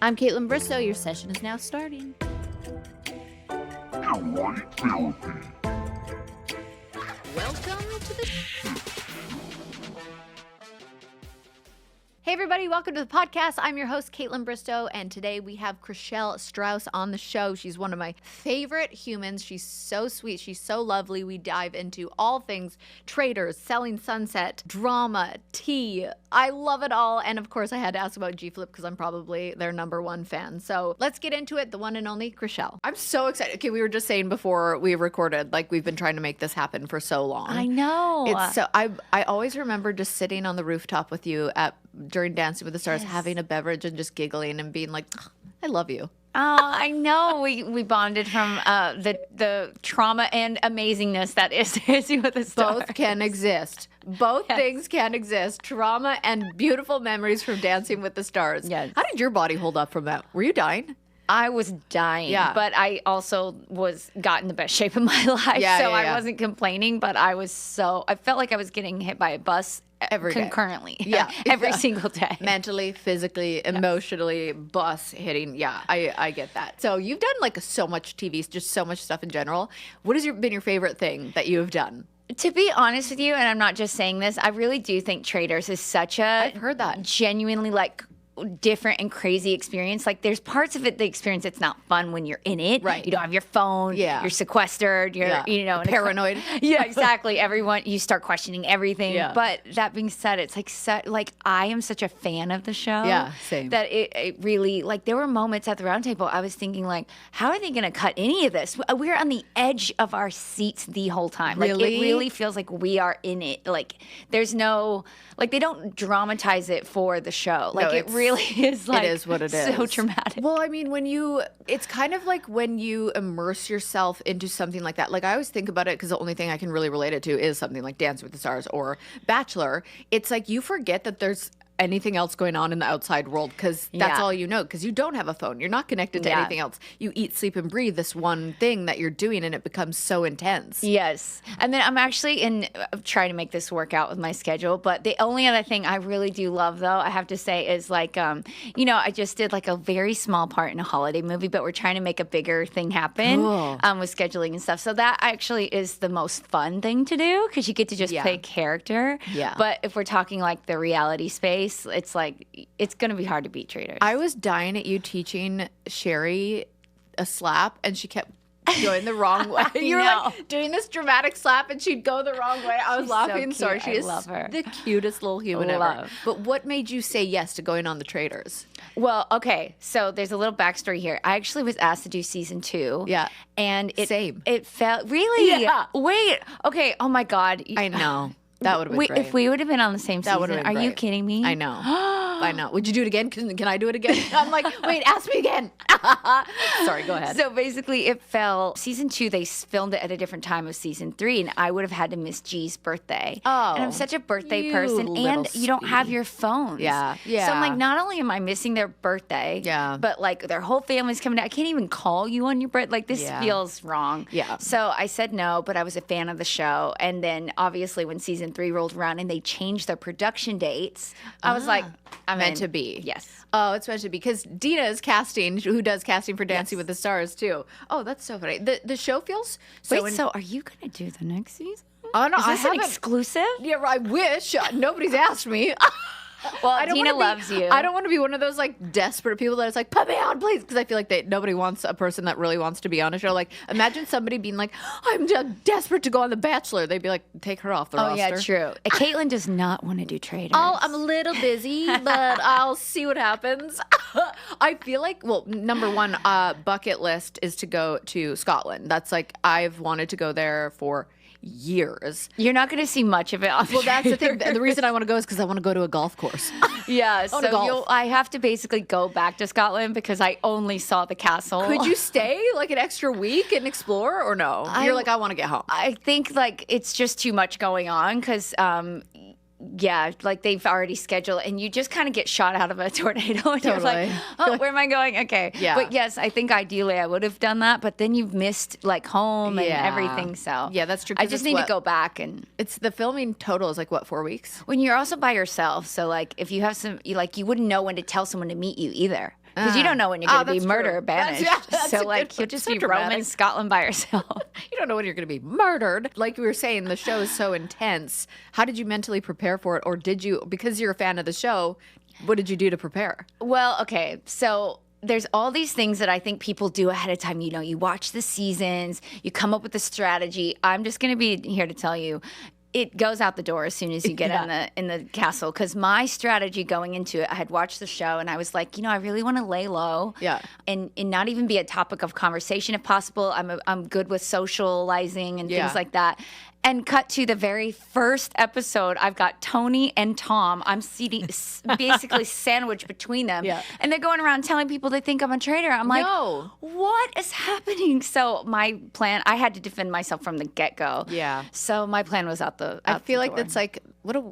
I'm Kaitlyn Bristowe. Your session is now starting. Erotic therapy. Welcome to the Hey everybody, welcome to the podcast. I'm your host, Kaitlyn Bristowe, and today we have Chrishell Stause on the show. She's one of my favorite humans. She's so sweet. She's so lovely. We dive into all things Traitors, Selling Sunset, drama, tea. I love it all. And of course, I had to ask about G-Flip because I'm probably their #1 fan. So let's get into it. The one and only Chrishell. I'm so excited. Okay, we were just saying before we recorded, like we've been trying to make this happen for so long. I know. It's so I always remember just sitting on the rooftop with you during Dancing with the Stars, having a beverage and just giggling and being like, I love you. Oh, I know. We bonded from the trauma and amazingness that is Dancing with the Stars. Both can exist. Both things can exist. Trauma and beautiful memories from Dancing with the Stars. Yes. How did your body hold up from that? Were you dying? I was dying, but I also got in the best shape of my life, I wasn't complaining, but I felt like I was getting hit by a bus every concurrently. Day. Every single day. Mentally, physically, emotionally, bus hitting. Yeah, I get that. So you've done like so much TV, just so much stuff in general. What has been your favorite thing that you have done? To be honest with you, and I'm not just saying this, I really do think Traitors is such a I've heard that. Genuinely like different and crazy experience. Like there's parts of it, the experience, it's not fun when you're in it. Right. You don't have your phone. Yeah. You're sequestered. You're, paranoid. Yeah, exactly. You start questioning everything. Yeah. But that being said, it's like I am such a fan of the show. Yeah, same. That it really, like there were moments at the round table I was thinking like, how are they going to cut any of this? We're on the edge of our seats the whole time. Like Really? it really feels like we are in it. Like there's no, like they don't dramatize it for the show. Like it really is like, it is what it is. So dramatic. Well, I mean, it's kind of like when you immerse yourself into something like that. Like I always think about it because the only thing I can really relate it to is something like Dance with the Stars or Bachelor. It's like you forget that there's anything else going on in the outside world because that's all you know, because you don't have a phone. You're not connected to anything else. You eat, sleep, and breathe this one thing that you're doing, and it becomes so intense. Yes. And then I'm actually trying to make this work out with my schedule, but the only other thing I really do love, though, I have to say is like, I just did like a very small part in a holiday movie, but we're trying to make a bigger thing happen with scheduling and stuff. So that actually is the most fun thing to do because you get to just play character. Yeah. But if we're talking like the reality space, it's like it's going to be hard to beat Traitors. I was dying at you teaching Sherry a slap, and she kept going the wrong way. You were like doing this dramatic slap, and she'd go the wrong way. I was laughing. So cute. She I is love her. The cutest little human ever. But what made you say yes to going on the Traitors? Well, okay, so there's a little backstory here. I actually was asked to do season 2. Yeah. And Same. It felt really. Yeah. Wait. Okay. Oh my God. I know. That would have been great. If we would have been on the same season, been are you great. kidding me? I know. I know. Would you do it again? Can I do it again? I'm like, wait, ask me again. Sorry, go ahead. So basically, it fell. Season 2, they filmed it at a different time of season 3, and I would have had to miss G's birthday. Oh, and I'm such a birthday you person, little and you don't have your phones. Yeah. So I'm like, not only am I missing their birthday, but like their whole family's coming down. I can't even call you on your birthday. Like this feels wrong. Yeah. So I said no, but I was a fan of the show, and then obviously when season 3 rolled around and they changed their production dates, I was like, I'm meant in. to be. Yes. Oh, it's meant to be because Dina is casting, who does casting for Dancing with the Stars too. Oh, that's so funny. The show feels so. Wait, so are you going to do the next season? Oh no, Is this an exclusive? Yeah, I wish. Nobody's asked me. Well, Dina loves you. I don't want to be one of those like desperate people that it's like, put me on, please, because I feel like nobody wants a person that really wants to be on a show. Like, imagine somebody being like, I'm desperate to go on The Bachelor. They'd be like, take her off the roster. Oh yeah, true. Kaitlyn does not want to do Traitors. Oh, I'm a little busy, but I'll see what happens. I feel like, well, #1 bucket list is to go to Scotland. That's like, I've wanted to go there for years. You're not going to see much of it on Well, that's the thing. The reason I want to go is because I want to go to a golf course. Yeah, so I have to basically go back to Scotland because I only saw the castle. Could you stay like an extra week and explore, or no? You're like, I want to get home. I think like it's just too much going on because yeah, like they've already scheduled, and you just kind of get shot out of a tornado, and you're like, oh, where am I going? Okay. Yeah. But yes, I think ideally I would have done that, but then you've missed like home and everything. So yeah, that's true. I just need to go back, and it's the filming total is like what, 4 weeks? when you're also by yourself. So like if you have you wouldn't know when to tell someone to meet you either. Because you don't know when you're going to be murdered or banished. So, like, you'll just be roaming Scotland by yourself. You don't know when you're going to be murdered. Like we were saying, the show is so intense. How did you mentally prepare for it? Or did you, because you're a fan of the show, what did you do to prepare? Well, okay. So there's all these things that I think people do ahead of time. You know, you watch the seasons, you come up with a strategy. I'm just going to be here to tell you, it goes out the door as soon as you get in the castle. Because my strategy going into it, I had watched the show and I was like, I really want to lay low, and not even be a topic of conversation if possible. I'm good with socializing and things like that. And cut to the very first episode, I've got Tony and Tom. I'm basically sandwiched between them. Yeah. And they're going around telling people they think I'm a traitor. I'm like, what is happening? So my plan, I had to defend myself from the get-go. Yeah. So my plan was out the I feel like door. that's like,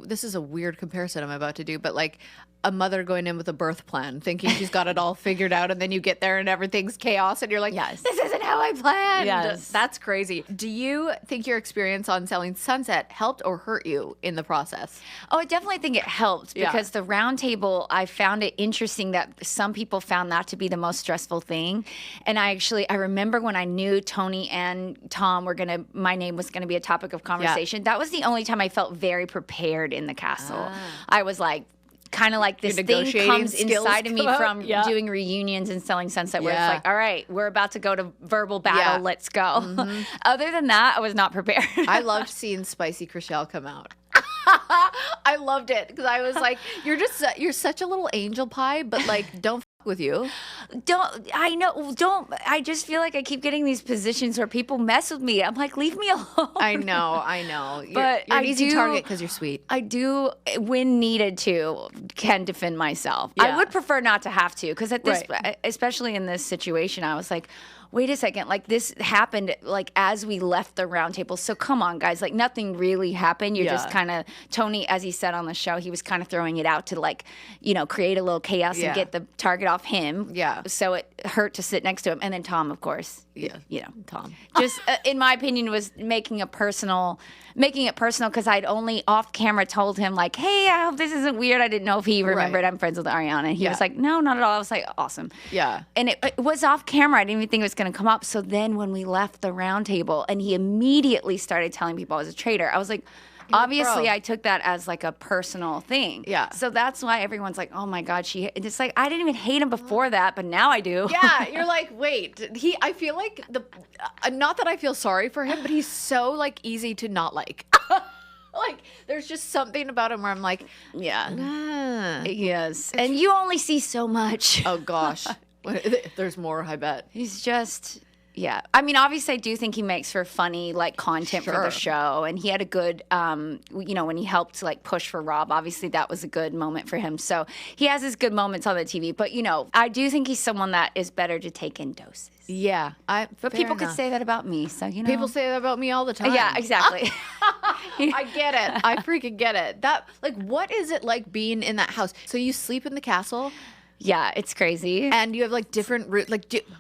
this is a weird comparison I'm about to do, but like a mother going in with a birth plan, thinking she's got it all figured out, and then you get there and everything's chaos, and you're like, this isn't how I planned. Yes. That's crazy. Do you think your experience on selling Sunset helped or hurt you in the process? Oh, I definitely think it helped because the round table, I found it interesting that some people found that to be the most stressful thing. And I remember when I knew Tony and Tom my name was going to be a topic of conversation. That was the only time I felt very prepared in the castle. I was like, kind of like this thing comes inside of me from doing reunions and selling Sunset where it's like, all right, we're about to go to verbal battle. Let's go. Mm-hmm. Other than that, I was not prepared. I loved seeing Spicy Chrishell come out. I loved it because I was like, you're such a little angel pie, but like, don't with you. I just feel like I keep getting these positions where people mess with me. I'm like, leave me alone. I know. But you're an easy target because you're sweet. I do, when needed to, can defend myself. I would prefer not to have to because at this, especially in this situation, I was like, wait a second, like this happened like as we left the round table. So come on, guys, like nothing really happened. You're just kind of, Tony, as he said on the show, he was kind of throwing it out to like, create a little chaos and get the target off him. Yeah. So it hurt to sit next to him. And then Tom, of course. Yeah. Tom. Just, in my opinion, was making it personal because I'd only off camera told him like, hey, I hope this isn't weird. I didn't know if he remembered I'm friends with Ariana. And he was like, no, not at all. I was like, awesome. Yeah. And it was off camera. I didn't even think it was going to come up. So then when we left the round table and he immediately started telling people I was a traitor, I was like, obviously I took that as like a personal thing. Yeah. So that's why everyone's like, oh my God, it's like, I didn't even hate him before that, but now I do. Yeah. You're like, wait, I feel like not that I feel sorry for him, but he's so like easy to not like. Like, there's just something about him where I'm like, yes. And you only see so much. Oh gosh. There's more, I bet. He's just, I mean, obviously, I do think he makes for funny, like, content for the show. And he had a good, when he helped, like, push for Rob, obviously, that was a good moment for him. So he has his good moments on the TV. But, I do think he's someone that is better to take in doses. Yeah. But people could say that about me, so, People say that about me all the time. Yeah, exactly. I get it. I freaking get it. What is it like being in that house? So you sleep in the castle? Yeah, it's crazy. And you have like different routes.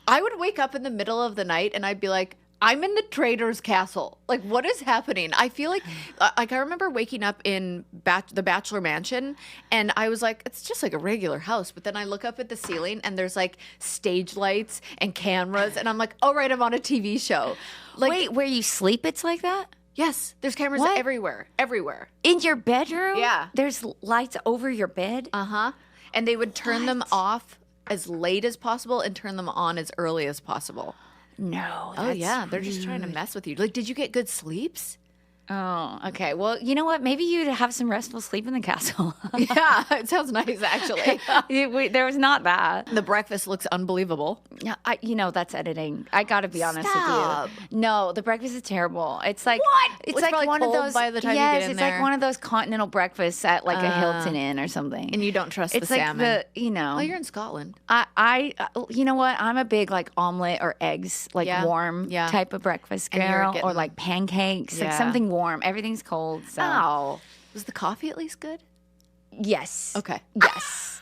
I would wake up in the middle of the night and I'd be like, I'm in the Traitors castle. Like, what is happening? I feel like I remember waking up in the Bachelor Mansion and I was like, it's just like a regular house. But then I look up at the ceiling and there's like stage lights and cameras. And I'm like, oh, right, I'm on a TV show. Like, wait, where you sleep, it's like that? Yes, there's cameras everywhere. In your bedroom? Yeah. There's lights over your bed? Uh-huh. And they would turn them off as late as possible and turn them on as early as possible. No. Oh, yeah. They're just trying to mess with you. Like, did you get good sleeps? Oh, okay. Well, you know what? Maybe you'd have some restful sleep in the castle. Yeah, it sounds nice, actually. There was not that. The breakfast looks unbelievable. Yeah, that's editing. I got to be honest with you. No, the breakfast is terrible. It's like what? It's like one of those. By the time you get in it's there. like one of those continental breakfasts at like a Hilton Inn or something. And you don't trust it's the like salmon. Well, you're in Scotland. You know what? I'm a big like omelet or eggs, like warm type of breakfast girl, or like pancakes, like something warm. Everything's cold. So. Ow. Was the coffee at least good? Yes. Okay. Yes.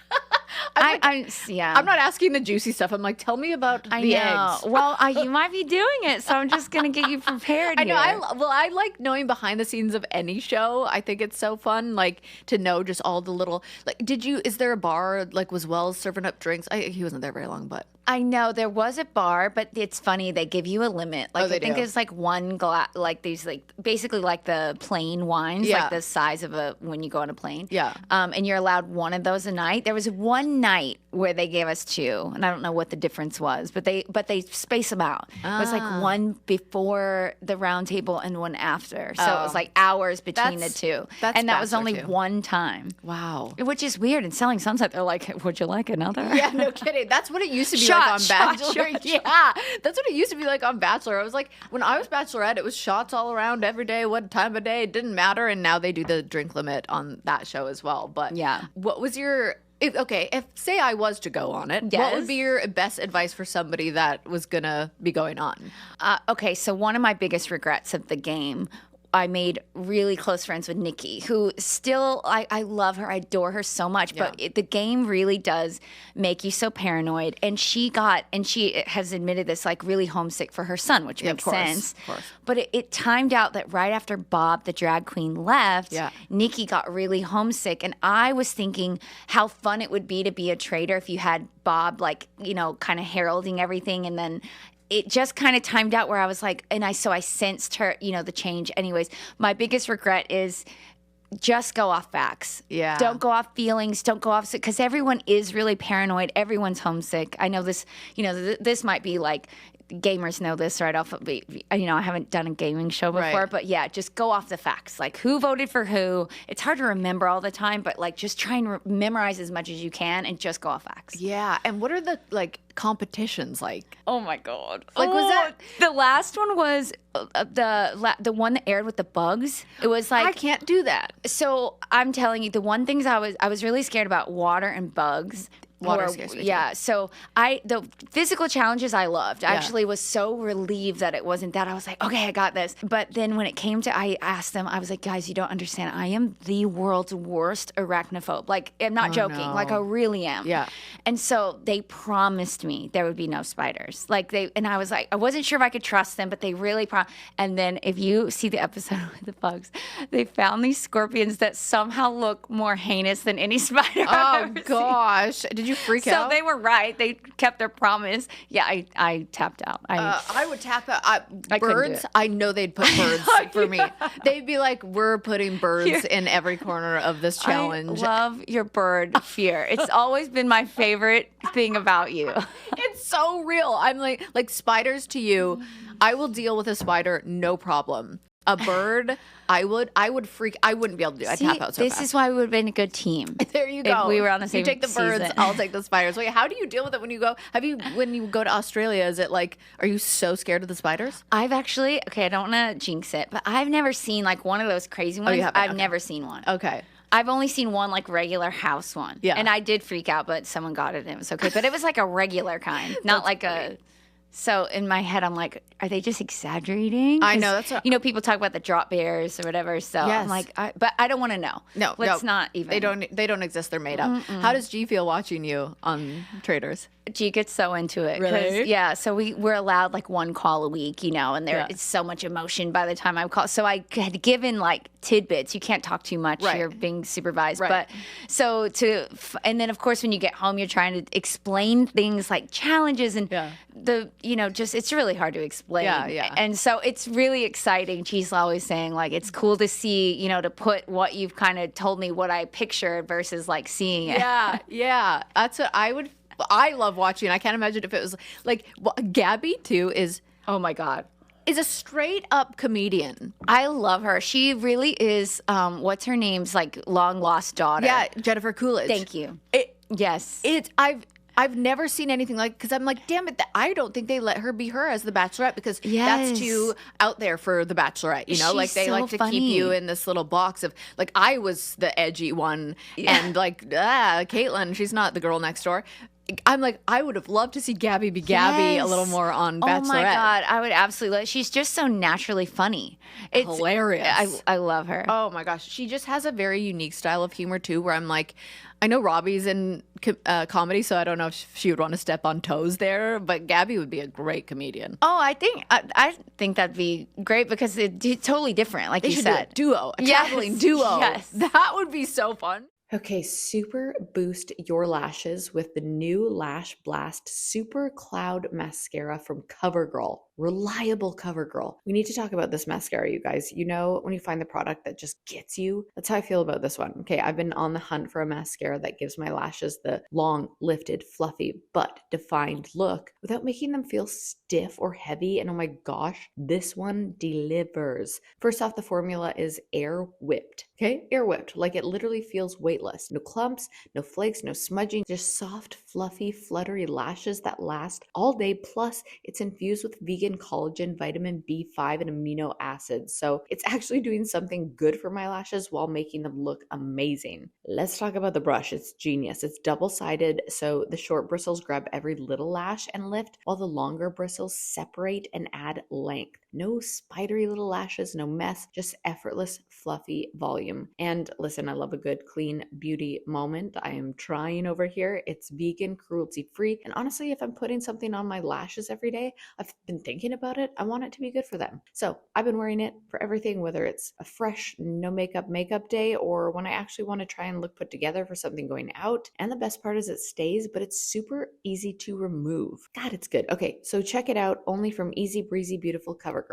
I'm not asking the juicy stuff. I'm like, tell me about the eggs. Well, you might be doing it, so I'm just gonna get you prepared. I know. Here. I like knowing behind the scenes of any show. I think it's so fun, like to know just all the little. Like, is there a bar? Like, was Wells serving up drinks? He wasn't there very long, but I know there was a bar, but it's funny they give you a limit. Like I think do. it's like one glass, like these, like basically like the plain wines, like the size of when you go on a plane. Yeah. And you're allowed one of those a night. There was one night where they gave us two, and I don't know what the difference was, but they space them out. It was like one before the round table and one after, so it was like hours between the two. And that was only one time. Wow. Which is weird. In Selling Sunset, they're like, "Would you like another?" Yeah, no kidding. That's what it used to be like on Bachelor. Yeah, that's what it used to be like on Bachelor. I was like, when I was Bachelorette, it was shots all around every day, what time of day, it didn't matter. And now they do the drink limit on that show as well. But yeah, what was your... if say I was to go on it, what would be your best advice for somebody that was gonna be going on? Okay, so one of my biggest regrets of the game, I made really close friends with Nikki, who still, I love her, I adore her so much, but the game really does make you so paranoid. And she has admitted this, like really homesick for her son, which makes sense. Of course. But it timed out that right after Bob, the drag queen, left, Nikki got really homesick. And I was thinking how fun it would be to be a traitor if you had Bob, like, you know, kind of heralding everything, and then it just kind of timed out where I was like, so I sensed her, you know, the change. Anyways, my biggest regret is just go off facts. Yeah. Don't go off feelings. Don't go off, because everyone is really paranoid. Everyone's homesick. I know this, you know, this might be like, gamers know this right off, you know, I haven't done a gaming show before, but yeah, just go off the facts. Like, who voted for who. It's hard to remember all the time, but like, just try and memorize as much as you can and just go off facts. Yeah. And what are the, like, competitions like? Oh my God. Like, was that... The last one was the one that aired with the bugs. It was like... I can't do that. So I'm telling you, the one things I was really scared about, water and bugs. Water scares me too. Yeah, so the physical challenges I loved. I actually was so relieved that it wasn't that. I was like, okay, I got this. But then when it came to, I asked them, I was like, guys, you don't understand. I am the world's worst arachnophobe. Like, I'm not joking. No. Like, I really am. Yeah. And so they promised me there would be no spiders. Like, and I was like, I wasn't sure if I could trust them, but they really promised. And then if you see the episode with the bugs, they found these scorpions that somehow look more heinous than any spider I've ever gosh. Did you freak out? So they were right. They kept their promise. Yeah, I tapped out. I would tap out. I birds, I know they'd put birds for me. They'd be like, we're putting birds in every corner of this challenge. I love your bird fear. It's always been my favorite thing about you. It's so real. I'm like spiders to you. I will deal with a spider, no problem. A bird, I would freak. I wouldn't be able to do. I'd tap out so this fast. is why we would have been a good team. There you go. If we were on the same You take the birds, season. I'll take the spiders. Wait, how do you deal with it when you go? When you go to Australia, is it like, are you so scared of the spiders? I've actually, I don't want to jinx it, but I've never seen like one of those crazy ones. you haven't? I've Okay. never seen one. Okay. I've only seen one like regular house one. Yeah. And I did freak out, but someone got it and it was okay. But it was like a regular kind, not like a... So in my head, I'm like, are they just exaggerating? I know, that's what- you know, people talk about the drop bears or whatever. So Yes. I'm like, but I don't want to know. No, Let's not even. They don't exist. They're made up. How does G feel watching you on Traitors? G gets so into it. 'Cause, Really? Yeah. So we're allowed like one call a week, you know, and it's so much emotion by the time I call. So I had given like tidbits. You can't talk too much. Right. You're being supervised. Right. But so and then of course when you get home, you're trying to explain things like challenges and just it's really hard to explain. Yeah. And so it's really exciting. She's always saying like it's cool to see, you know, to put what you've kind of told me what I pictured versus like seeing it. Yeah. That's what I love watching. I can't imagine if it was like Gabby too is. Oh my God. Is a straight up comedian. I love her. She really is. What's her name's like long lost daughter? Yeah, Jennifer Coolidge. Thank you. Yes. I've never seen anything like, because I'm like, damn it, I don't think they let her be her as the Bachelorette, because that's too out there for the Bachelorette, you know? She's like they so like to funny. keep you in this little box of like, I was the edgy one and like, Kaitlyn, she's not the girl next door. I'm like, I would have loved to see Gabby be Gabby a little more on Bachelorette. Oh my God, I would absolutely. She's just so naturally funny. It's hilarious. I love her. Oh my gosh, she just has a very unique style of humor too. Where I'm like, I know Robbie's in comedy, so I don't know if she would want to step on toes there, but Gabby would be a great comedian. Oh, I think that'd be great because it's totally different, like They you should said. do a duo, a traveling duo. Yes, that would be so fun. Okay, super boost your lashes with the new Lash Blast Supercloud Mascara from Covergirl. Reliable Covergirl. We need to talk about this mascara, you guys. You know when you find the product that just gets you? That's how I feel about this one. Okay, I've been on the hunt for a mascara that gives my lashes the long, lifted, fluffy, but defined look without making them feel stiff or heavy. And oh my gosh, this one delivers. First off, the formula is air whipped. Okay, air whipped. Like it literally feels weightless. No clumps, no flakes, no smudging, just soft, fluffy, fluttery lashes that last all day. Plus, it's infused with vegan collagen, vitamin B5, and amino acids. So it's actually doing something good for my lashes while making them look amazing. Let's talk about the brush. It's genius. It's double-sided, so the short bristles grab every little lash and lift, while the longer bristles separate and add length. No spidery little lashes, no mess, just effortless, fluffy volume. And listen, I love a good, clean beauty moment. I am trying over here. It's vegan, cruelty-free. And honestly, if I'm putting something on my lashes every day, I've been thinking about it. I want it to be good for them. So I've been wearing it for everything, whether it's a fresh, no makeup day, or when I actually want to try and look put together for something going out. And the best part is it stays, but it's super easy to remove. God, it's good. Okay, so check it out. Only from Easy Breezy Beautiful Covergirl.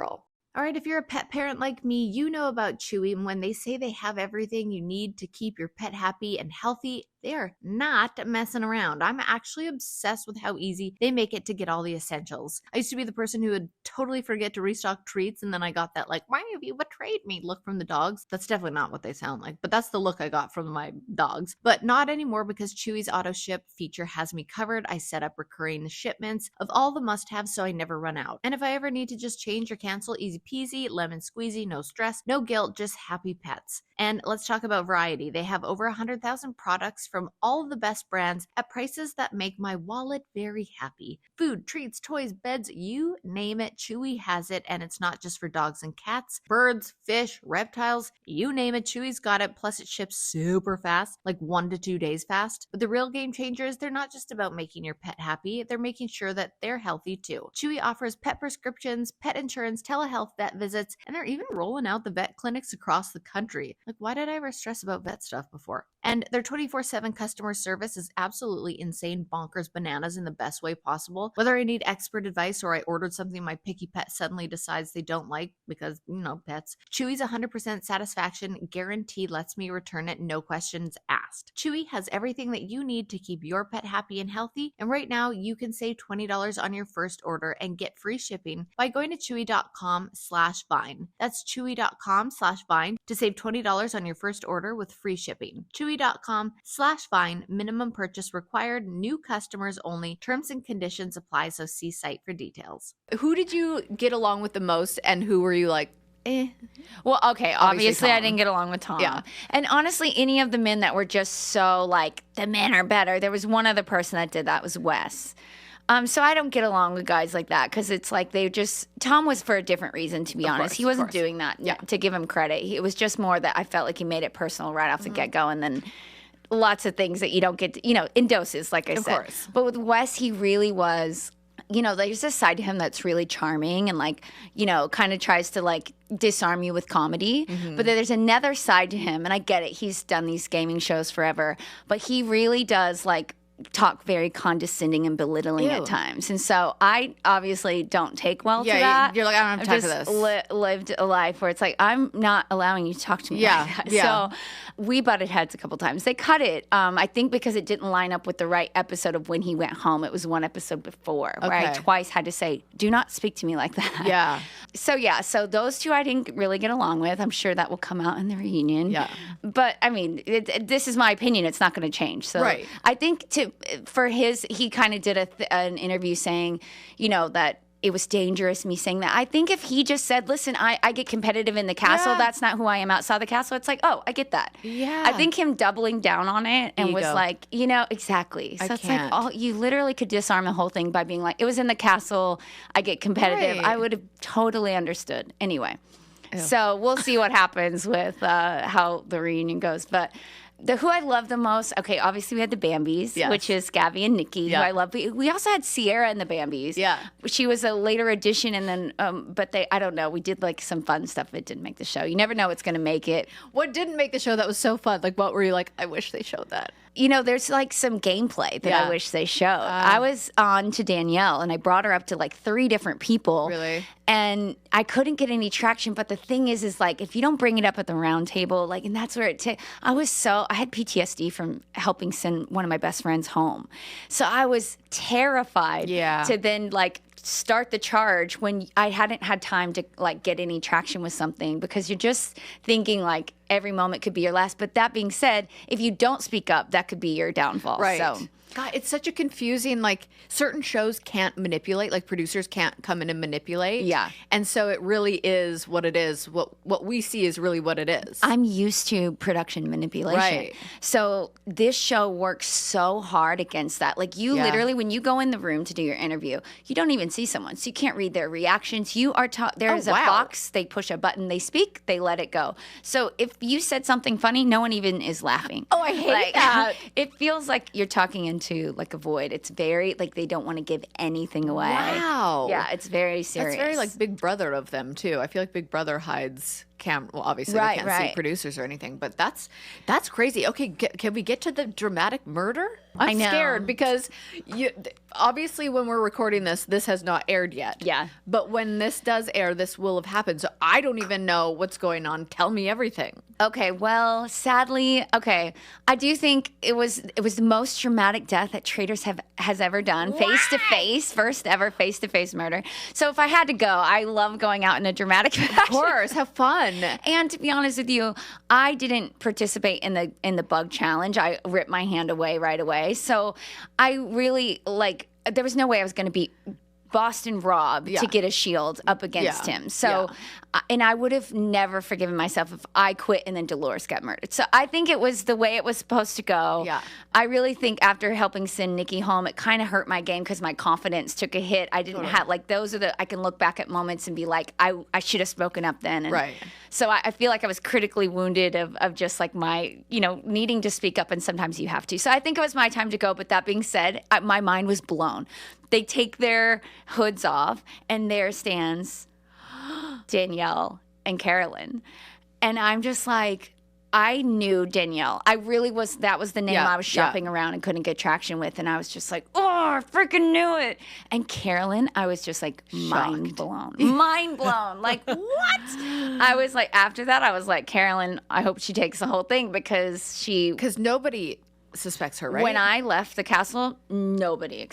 All right, if you're a pet parent like me, you know about Chewy, and when they say they have everything you need to keep your pet happy and healthy, they are not messing around. I'm actually obsessed with how easy they make it to get all the essentials. I used to be the person who would totally forget to restock treats, and then I got that like, why have you betrayed me look from the dogs. That's definitely not what they sound like, but that's the look I got from my dogs. But not anymore, because Chewy's auto ship feature has me covered. I set up recurring shipments of all the must-haves so I never run out. And if I ever need to just change or cancel, easy peasy, lemon squeezy, no stress, no guilt, just happy pets. And let's talk about variety. They have over 100,000 products from all of the best brands at prices that make my wallet very happy. Food, treats, toys, beds, you name it, Chewy has it. And it's not just for dogs and cats, birds, fish, reptiles, you name it, Chewy's got it. Plus it ships super fast, like 1 to 2 days fast. But the real game changer is they're not just about making your pet happy, they're making sure that they're healthy too. Chewy offers pet prescriptions, pet insurance, telehealth, vet visits, and they're even rolling out the vet clinics across the country. Like, why did I ever stress about vet stuff before? And their 24/7 customer service is absolutely insane, bonkers, bananas in the best way possible. Whether I need expert advice or I ordered something my picky pet suddenly decides they don't like because, pets, Chewy's 100% satisfaction guarantee lets me return it, no questions asked. Chewy has everything that you need to keep your pet happy and healthy. And right now you can save $20 on your first order and get free shipping by going to chewy.com/vine. That's chewy.com/vine to save $20 on your first order with free shipping. Chewy.com/vine. Minimum purchase required. New customers only. Terms and conditions apply, so see site for details. Who did you get along with the most, and who were you like, eh? Well, okay, obviously I didn't get along with Tom. Yeah. And honestly, any of the men that were just so like, the men are better. There was one other person that did that, was Wes. So I don't get along with guys like that because it's like Tom was for a different reason, to be honest. He wasn't doing that to give him credit. It was just more that I felt like he made it personal right off the get-go, and then lots of things that you don't get to, in doses, like I said. Of course. But with Wes, he really was, there's a side to him that's really charming and kind of tries to disarm you with comedy. Mm-hmm. But then there's another side to him, and I get it. He's done these gaming shows forever, but he really does talk very condescending and belittling at times. And so I obviously don't take well to that. You're like, I don't have time for this. Lived a life where it's like, I'm not allowing you to talk to me like that. Yeah. So we butted heads a couple times. They cut it, I think because it didn't line up with the right episode of when he went home. It was one episode before where I twice had to say, do not speak to me like that. Yeah. So those two I didn't really get along with. I'm sure that will come out in the reunion. Yeah. But I mean, this is my opinion. It's not going to change. So I think he kind of did an interview saying, that it was dangerous, me saying that. I think if he just said, listen, I get competitive in the castle. That's not who I am outside the castle. It's like, oh, I get that. Yeah. I think him doubling down on it and was like, exactly. So it's like, you literally could disarm the whole thing by being like, it was in the castle. I get competitive. Right. I would have totally understood. Anyway, so we'll see what happens with how the reunion goes. But who I love the most, okay, obviously we had the Bambis, which is Gabby and Nikki, who I love. But we also had Sierra and the Bambis. Yeah. She was a later addition, and then, but I don't know, we did like some fun stuff. It didn't make the show. You never know what's going to make it. What didn't make the show that was so fun? Like, what were you like, I wish they showed that? There's like some gameplay that I wish they showed. I was on to Danielle, and I brought her up to like 3 different people. Really? And I couldn't get any traction. But the thing is like, if you don't bring it up at the round table, like, and that's where I had PTSD from helping send one of my best friends home. So I was terrified to then like start the charge when I hadn't had time to like get any traction with something, because you're just thinking like every moment could be your last. But that being said, if you don't speak up, that could be your downfall. Right. So God, it's such a confusing, like, certain shows can't manipulate, like producers can't come in and manipulate. Yeah. And so it really is what it is. What we see is really what it is. I'm used to production manipulation. Right. So this show works so hard against that. Like, you literally, when you go in the room to do your interview, you don't even see someone. So you can't read their reactions. You are there's a box, they push a button, they speak, they let it go. So if you said something funny, no one even is laughing. Oh, I hate that. It feels like you're talking into like a void. It's very like they don't want to give anything away. Wow. Yeah, it's very serious. That's very like Big Brother of them too. I feel like Big Brother hides camera. Well, obviously they can't see producers or anything, but that's crazy. Okay, can we get to the dramatic murder? I'm scared because obviously when we're recording this has not aired yet. Yeah. But when this does air, this will have happened. So I don't even know what's going on. Tell me everything. Okay, well, sadly, I do think it was the most dramatic death that Traitors has ever done. Face to face, first ever face to face murder. So if I had to go, I love going out in a dramatic fashion. Of course, have fun. And to be honest with you, I didn't participate in the bug challenge. I ripped my hand away right away. So I really there was no way I was going to beat Boston Rob to get a shield up against him. So, and I would have never forgiven myself if I quit and then Dolores got murdered. So I think it was the way it was supposed to go. Yeah. I really think after helping send Nikki home, it kind of hurt my game because my confidence took a hit. I didn't have, those are I can look back at moments and be like, I should have spoken up then. And so I feel like I was critically wounded of just like my, needing to speak up, and sometimes you have to. So I think it was my time to go. But that being said, my mind was blown. They take their hoods off, and there stands Danielle and Kaitlyn. And I'm just like, I knew Danielle. I really was, that was the name I was shopping around and couldn't get traction with. And I was just like, oh, I freaking knew it. And Kaitlyn, I was just like, mind blown. Mind blown. Like, what? I was like, after that, I was like, Kaitlyn, I hope she takes the whole thing because nobody suspects her, right? When I left the castle, nobody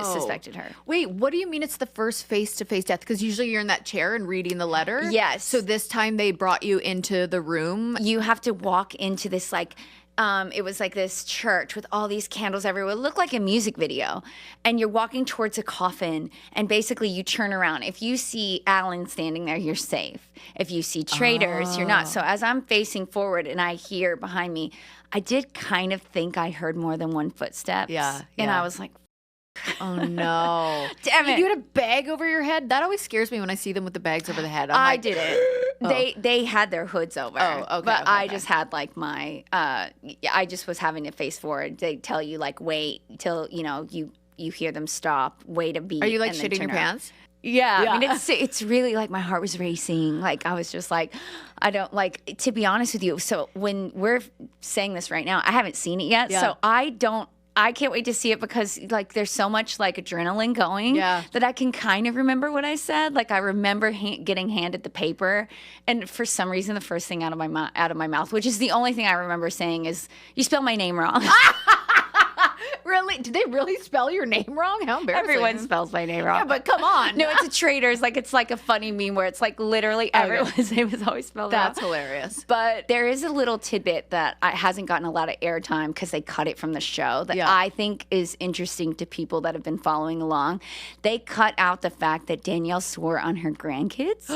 suspected her. Wait, what do you mean it's the first face-to-face death? Because usually you're in that chair and reading the letter? Yes. So this time they brought you into the room? You have to walk into this it was like this church with all these candles everywhere. It looked like a music video. And you're walking towards a coffin, and basically you turn around. If you see Alan standing there, you're safe. If you see Traitors, you're not. So as I'm facing forward and I hear behind me, I did kind of think I heard more than one footstep. Yeah. And I was like, oh no. Damn it. You had a bag over your head? That always scares me when I see them with the bags over the head. I didn't. They had their hoods over. Oh, okay. But I just had my I just was having to face forward. They tell you wait till you hear them stop, wait a beat. Are you shitting your pants? Yeah. I mean, it's really my heart was racing. I was just I don't to be honest with you. So when we're saying this right now, I haven't seen it yet. Yeah. So I can't wait to see it because there's so much adrenaline going that I can kind of remember what I said. I remember getting handed the paper, and for some reason the first thing out of my mouth, which is the only thing I remember saying, is, "You spelled my name wrong." Really? Did they really spell your name wrong? How embarrassing. Everyone spells my name wrong. Yeah, but come on. No, it's a Traitors. Like, it's like a funny meme where it's like literally everyone's name is always spelled wrong. That's hilarious. But there is a little tidbit that hasn't gotten a lot of airtime because they cut it from the show that I think is interesting to people that have been following along. They cut out the fact that Danielle swore on her grandkids.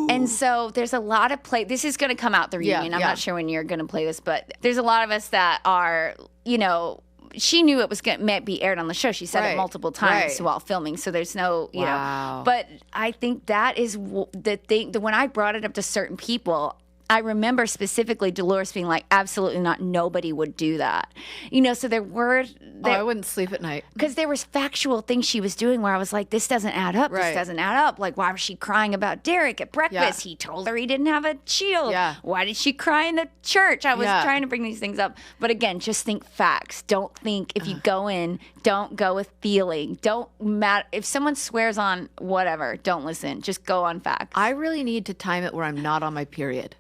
And so there's a lot of play. This is going to come out the reunion. I'm not sure when you're going to play this, but there's a lot of us that are, you know, she knew it was going to be aired on the show. She said it multiple times while filming. So there's no, you know. But I think that is the thing. When I brought it up to certain people, I remember specifically Dolores being like, absolutely not. Nobody would do that. You know, so there were... I wouldn't sleep at night. Because there was factual things she was doing where I was like, this doesn't add up. This doesn't add up. Like, why was she crying about Derek at breakfast? He told her he didn't have a shield. Why did she cry in the church? I was trying to bring these things up. But again, just think facts. Don't think if you go in, don't go with feeling. Don't matter. If someone swears on whatever, don't listen. Just go on facts. I really need to time it where I'm not on my period.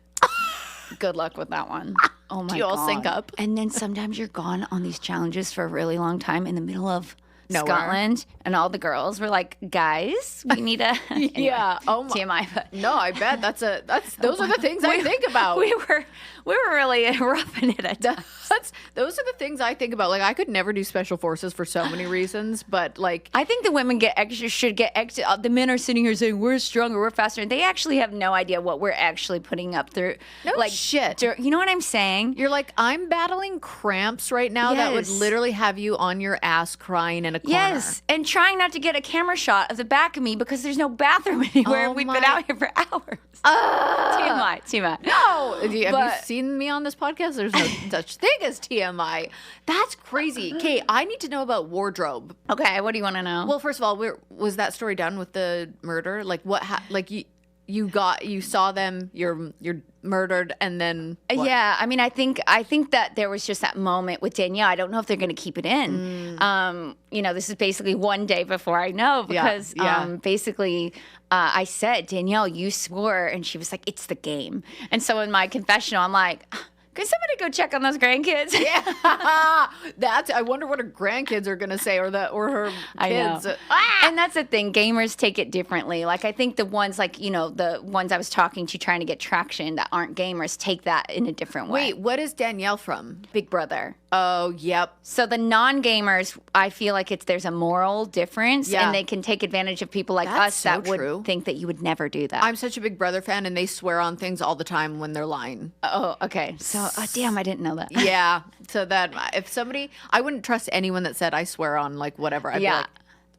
Good luck with that one. Oh my God. Do you all sync up? And then sometimes you're gone on these challenges for a really long time in the middle of nowhere. Scotland, and all the girls were like, "Guys, we need a anyway, Oh my. TMI." But no, I bet those are the things I think about. We were really roughing it at times. Those are the things I think about. Like, I could never do special forces for so many reasons, but like, I think the women should get extra. The men are sitting here saying we're stronger, we're faster, and they actually have no idea what we're actually putting up through. No shit. You know what I'm saying? You're like, I'm battling cramps right now that would literally have you on your ass crying in a corner. Yes, and trying not to get a camera shot of the back of me because there's no bathroom anywhere. We've been out here for hours. TMI. No. Have you seen me on this podcast? There's no such thing as TMI. That's crazy. Kate, I need to know about wardrobe. Okay, what do you want to know? Well, first of all, was that story done with the murder? Like, what? You saw them. You're murdered, and then what? Yeah. I mean, I think that there was just that moment with Danielle. I don't know if they're going to keep it in. You know, this is basically one day before I know because basically. I said, Danielle, you swore. And she was like, it's the game. And so in my confessional, I'm like, could somebody go check on those grandkids? Yeah. I wonder what her grandkids are going to say or her kids. I know. And that's the thing. Gamers take it differently. Like, I think the ones like, you know, the ones I was talking to trying to get traction that aren't gamers take that in a different way. Wait, what is Danielle from? Big Brother. Oh, yep. So the non-gamers, I feel like there's a moral difference and they can take advantage of people like us that would think that you would never do that. I'm such a Big Brother fan and they swear on things all the time when they're lying. Oh, okay. So, damn, I didn't know that. Yeah. So that if I wouldn't trust anyone that said I swear on like whatever. I'd be like,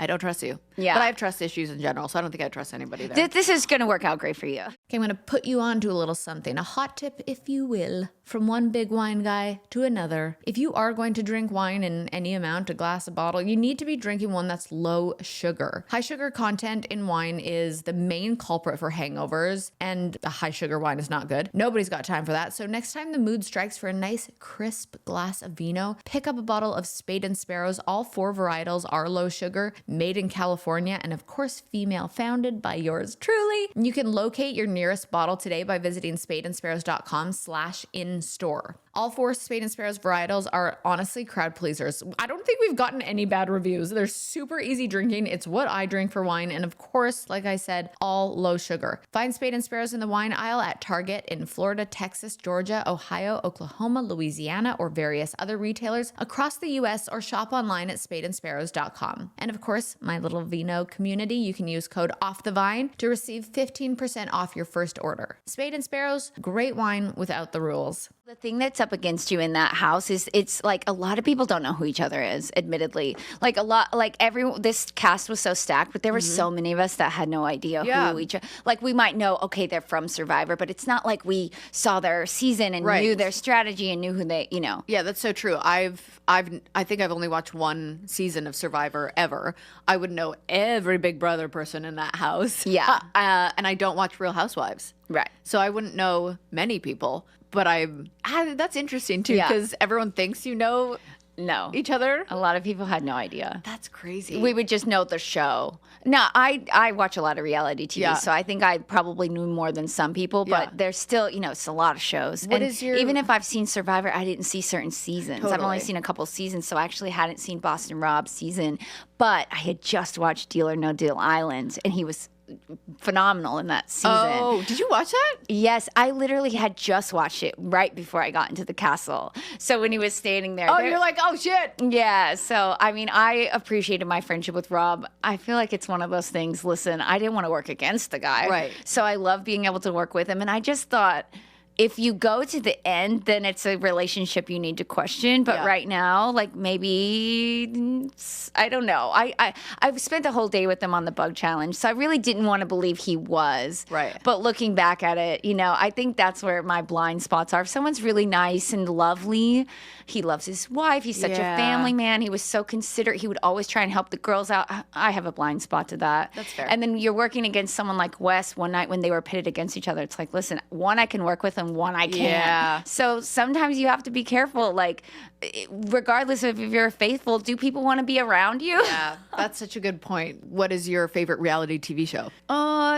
I don't trust you. Yeah. But I have trust issues in general, so I don't think I trust anybody there. This is going to work out great for you. Okay, I'm going to put you on to a little something. A hot tip, if you will, from one big wine guy to another. If you are going to drink wine in any amount, a glass, a bottle, you need to be drinking one that's low sugar. High sugar content in wine is the main culprit for hangovers, and a high sugar wine is not good. Nobody's got time for that. So next time the mood strikes for a nice, crisp glass of vino, pick up a bottle of Spade and Sparrows. All 4 varietals are low sugar, made in California, and of course, female founded by yours truly. You can locate your nearest bottle today by visiting spadeandsparrows.com/in-store. All 4 Spade and Sparrows varietals are honestly crowd pleasers. I don't think we've gotten any bad reviews. They're super easy drinking. It's what I drink for wine. And of course, like I said, all low sugar. Find Spade and Sparrows in the wine aisle at Target in Florida, Texas, Georgia, Ohio, Oklahoma, Louisiana, or various other retailers across the U.S. or shop online at spadeandsparrows.com. And of course, my little vino community, you can use code OFFTHEVINE to receive 15% off your first order. Spade and Sparrows, great wine without the rules. The thing that's up against you in that house is it's like a lot of people don't know who each other is, admittedly. Like this cast was so stacked, but there were so many of us that had no idea who each other. Like, we might know, okay, they're from Survivor, but it's not like we saw their season and knew their strategy and knew who they, you know. Yeah, that's so true. I think I've only watched one season of Survivor ever. I would know every Big Brother person in that house. Yeah. And I don't watch Real Housewives. Right. So I wouldn't know many people. But that's interesting too, because everyone thinks you know No. each other? A lot of people had no idea. That's crazy. We would just know the show. No, I watch a lot of reality TV, Yeah. so I think I probably knew more than some people, but Yeah. there's still, it's a lot of shows. What and is your- even if I've seen Survivor, I didn't see certain seasons. I've Totally. only seen a couple seasons, so I actually hadn't seen Boston Rob's season, but I had just watched Deal or No Deal Island, and he was phenomenal in that season. Oh, did you watch that? Yes, I literally had just watched it right before I got into the castle. So when he was standing there. Oh, you're like, oh, shit. Yeah, so I mean, I appreciated my friendship with Rob. I feel like it's one of those things, listen, I didn't want to work against the guy. Right. So I love being able to work with him. And I just thought, if you go to the end, then it's a relationship you need to question. But Yeah. right now, like maybe, I don't know. I've spent the whole day with him on the bug challenge, so I really didn't want to believe he was. Right. But looking back at it, I think that's where my blind spots are. If someone's really nice and lovely, he loves his wife, he's such Yeah. a family man, he was so considerate, he would always try and help the girls out. I have a blind spot to that. That's fair. And then you're working against someone like Wes one night when they were pitted against each other. It's like, listen, one I can work with and one I can't. Yeah. So sometimes you have to be careful. Like, regardless of if you're faithful, do people want to be around you? Yeah, that's such a good point. What is your favorite reality TV show?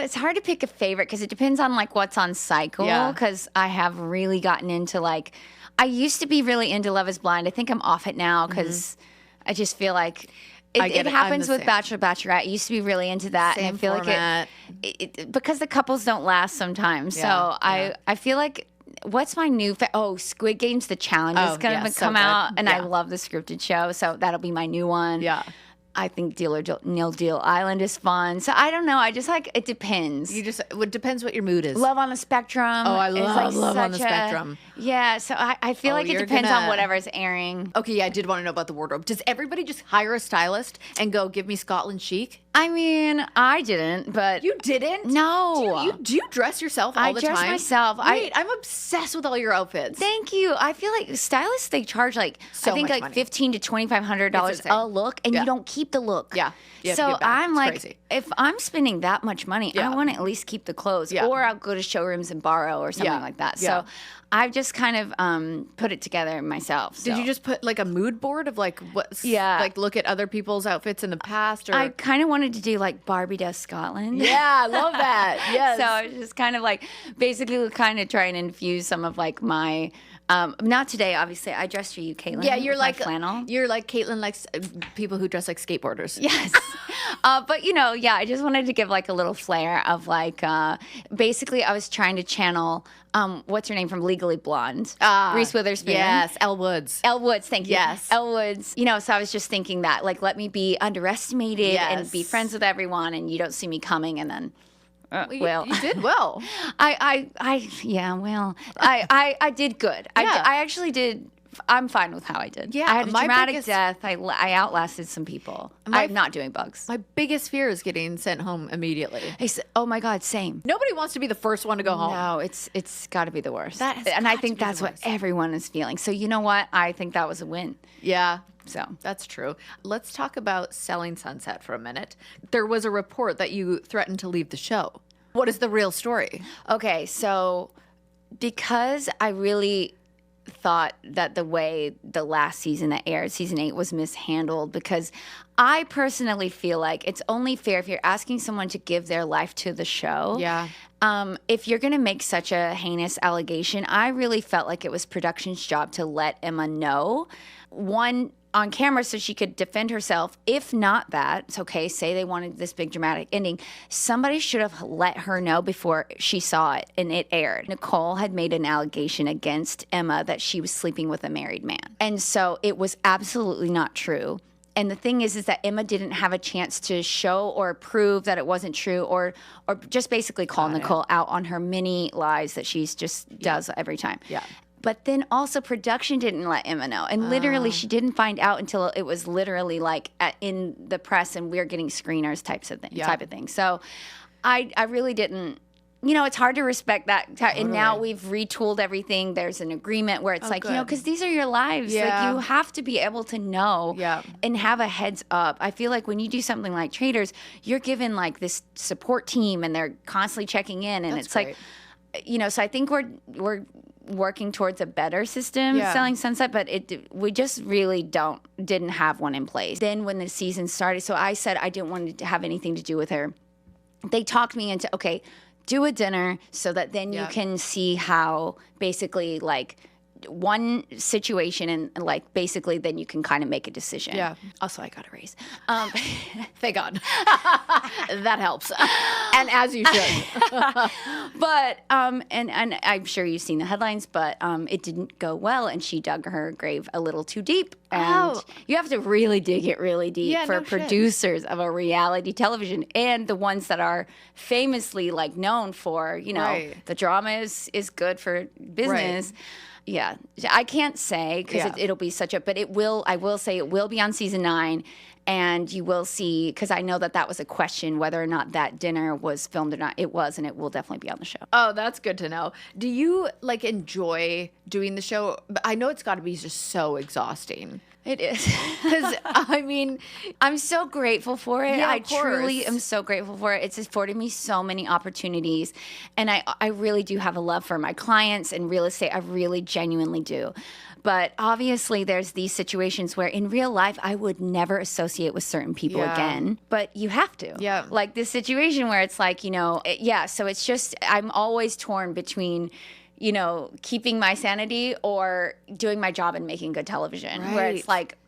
It's hard to pick a favorite because it depends on like what's on cycle. Yeah. Because I have really gotten into like, I used to be really into Love Is Blind. I think I'm off it now because I just feel like I get it it. happens I'm the with same. Bachelor, Bachelorette. I used to be really into that, Same and I feel format. like it because the couples don't last sometimes. Yeah, So yeah. I feel like. What's my new Squid Games The Challenge is Oh, going to yeah, so come good. out, and I Yeah. love the scripted show, so that'll be my new one. Yeah. I think Deal or No Deal Island is fun. So I don't know. I just like, it depends. It depends what your mood is. Love on the Spectrum. Oh, I is, love Love on the such a- Spectrum. Yeah, so I feel Oh, like it you're depends on gonna- whatever's airing. Okay, yeah, I did want to know about the wardrobe. Does everybody just hire a stylist and go give me Scotland chic? I mean, I didn't, but You didn't? no. Do you dress yourself all I the dress time? myself. Wait, I'm obsessed with all your outfits. Thank you. I feel like stylists, they charge like So I think much like money. $1,500 to $2,500 It's insane. a look, and Yeah. you don't keep the look. Yeah. You have to So give back. I'm It's like, crazy. if I'm spending that much money, Yeah. I want to at least keep the clothes, Yeah. or I'll go to showrooms and borrow or something Yeah. like that. Yeah. So I've just kind of put it together myself. Did so. you just put like a mood board of like what? Yeah. Like look at other people's outfits in the past, or I kind of wanted to do like Barbie Does Scotland. yeah, I love that. Yes. So I was just kind of like basically kind of trying to infuse some of like my not today, obviously. I dressed for you, Kaitlyn. yeah, you're with my like flannel. You're like Kaitlyn likes people who dress like skateboarders. Yes. But yeah, I just wanted to give like a little flair of like, basically I was trying to channel, what's her name from Legally Blonde? Reese Witherspoon. Yes, Elle Woods. Elle Woods, thank you. Yes. Elle Woods. So I was just thinking that, like, let me be underestimated and be Yes. friends with everyone, and you don't see me coming, and then, well. You did well. I did good. Yeah. I actually did. I'm fine with how I did. Yeah, I had a my dramatic biggest- death. I outlasted some people. I'm not doing bugs. My biggest fear is getting sent home immediately. Oh my God, same. Nobody wants to be the first one to go home. No, it's got to be the worst. That has and I got think to be the that's what worst. everyone is feeling. So you know what? I think that was a win. Yeah. So That's true. Let's talk about Selling Sunset for a minute. There was a report that you threatened to leave the show. What is the real story? okay, so because I really thought that the way the last season that aired, season 8, was mishandled, because I personally feel like it's only fair if you're asking someone to give their life to the show. Yeah. If you're going to make such a heinous allegation, I really felt like it was production's job to let Emma know. One, on camera so she could defend herself. If not that, it's okay, say they wanted this big dramatic ending, somebody should have let her know before she saw it and it aired. Nicole had made an allegation against Emma that she was sleeping with a married man. And so it was absolutely not true. And the thing is that Emma didn't have a chance to show or prove that it wasn't true, or just basically call Nicole out on her many lies that she's just does every time. Yeah. But then also production didn't let Emma know. And literally she didn't find out until it was literally like in the press and we're getting screeners type of thing. So I really didn't, it's hard to respect that. And now we've retooled everything. There's an agreement where it's like, good. because these are your lives. Yeah. Like you have to be able to know Yeah. and have a heads up. I feel like when you do something like Traitors, you're given like this support team and they're constantly checking in. And That's it's like, so I think we're working towards a better system selling Sunset, but we just really didn't have one in place. Then when the season started, so I said I didn't want to have anything to do with her. They talked me into, okay, do a dinner so that then you can see how basically like one situation and like basically then you can kind of make a decision. Yeah. Also, I got a raise. Thank God. That helps. And as you should. But and I'm sure you've seen the headlines, but it didn't go well, and she dug her grave a little too deep. And you have to really dig it really deep for producers of a reality television, and the ones that are famously like known for, you know, the drama is good for business. Right. Yeah, I can't say because it'll be such a, but it will. I will say it will be on season 9, and you will see, because I know that was a question whether or not that dinner was filmed or not. It was, and it will definitely be on the show. Oh, that's good to know. Do you like enjoy doing the show? I know it's got to be just so exhausting. It is. Because, I mean, I'm so grateful for it. Yeah, I truly am so grateful for it. It's afforded me so many opportunities. And I really do have a love for my clients and real estate. I really genuinely do. But obviously, there's these situations where in real life, I would never associate with certain people again. But you have to. Yeah. Like this situation where it's like, you know, so it's just, I'm always torn between, you know, keeping my sanity or doing my job and making good television. Right. Where it's like,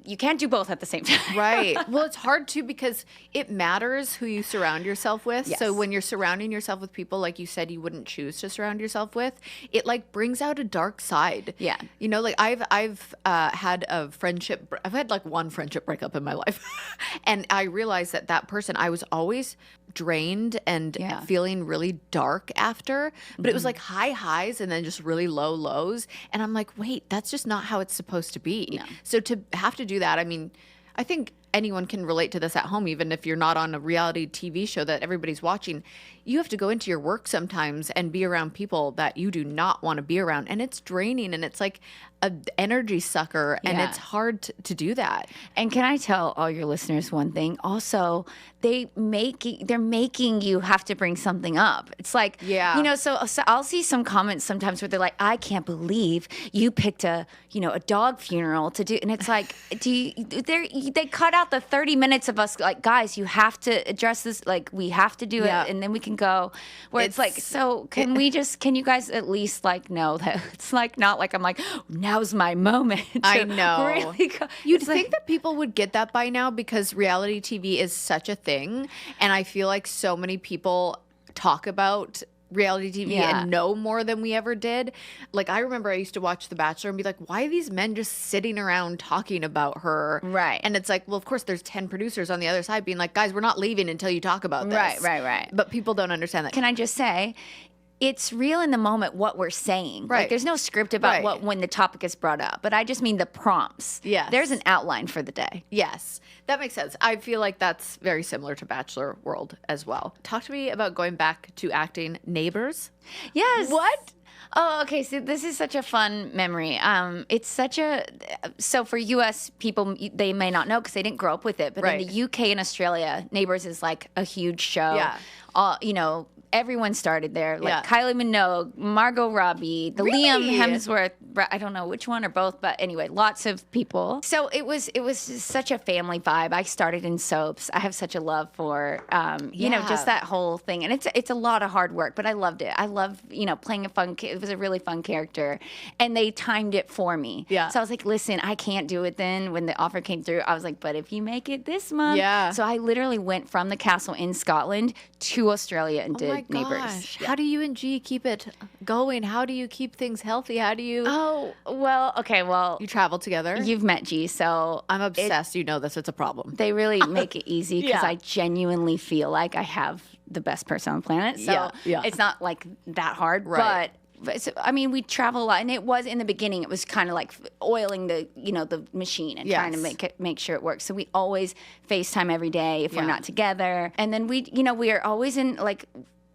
you can't do both at the same time. Right. Well, it's hard too because it matters who you surround yourself with. Yes. So when you're surrounding yourself with people like you said you wouldn't choose to surround yourself with, it like brings out a dark side. Yeah. You know, like I've had a friendship. I've had like one friendship breakup in my life, and I realized that person I was always drained and feeling really dark after, but it was like high highs and then just really low lows, and I'm like, wait, that's just not how it's supposed to be. No. So to have to do that, I mean, I think anyone can relate to this at home, even if you're not on a reality TV show that everybody's watching. You have to go into your work sometimes and be around people that you do not want to be around, and it's draining, and it's like an energy sucker, and it's hard to do that. And can I tell all your listeners one thing? Also, they're making you have to bring something up. It's like, you know, so I'll see some comments sometimes where they're like, I can't believe you picked a dog funeral to do. And it's like, they cut out the 30 minutes of us like, guys, you have to address this. Like, we have to do it. And then we can go where it's like, so can you guys at least like know that it's like, not like I'm like, now's my moment. I know. Really You'd think that people would get that by now because reality TV is such a thing. And I feel like so many people talk about reality TV and know more than we ever did. Like, I remember I used to watch The Bachelor and be like, why are these men just sitting around talking about her? Right. And it's like, well, of course, there's 10 producers on the other side being like, guys, we're not leaving until you talk about this. Right. But people don't understand that. Can I just say, it's real in the moment what we're saying. Right. Like, there's no script about when the topic is brought up. But I just mean the prompts. Yes. There's an outline for the day. Yes. That makes sense. I feel like that's very similar to Bachelor World as well. Talk to me about going back to acting. Neighbors? Yes. What? Oh, okay. So this is such a fun memory. So for U.S. people, they may not know because they didn't grow up with it. But in the U.K. and Australia, Neighbors is like a huge show. Yeah. Everyone started there. Like Kylie Minogue, Margot Robbie, Liam Hemsworth. I don't know which one or both, but anyway, lots of people. So it was just such a family vibe. I started in soaps. I have such a love for, just that whole thing. And it's a lot of hard work, but I loved it. I love, playing it was a really fun character. And they timed it for me. Yeah. So I was like, listen, I can't do it then. When the offer came through, I was like, but if you make it this month. Yeah. So I literally went from the castle in Scotland to Australia and did Neighbors. Yeah. How do you and G keep it going? How do you keep things healthy? How do you? Oh, well, okay, well. You travel together? You've met G, so. I'm obsessed. You know this. It's a problem. They really make it easy because I genuinely feel like I have the best person on the planet. So it's not like that hard. Right. But so, I mean, we travel a lot, and it was in the beginning. It was kind of like oiling the machine and trying to make sure it works. So we always FaceTime every day if we're not together, and then we are always in like.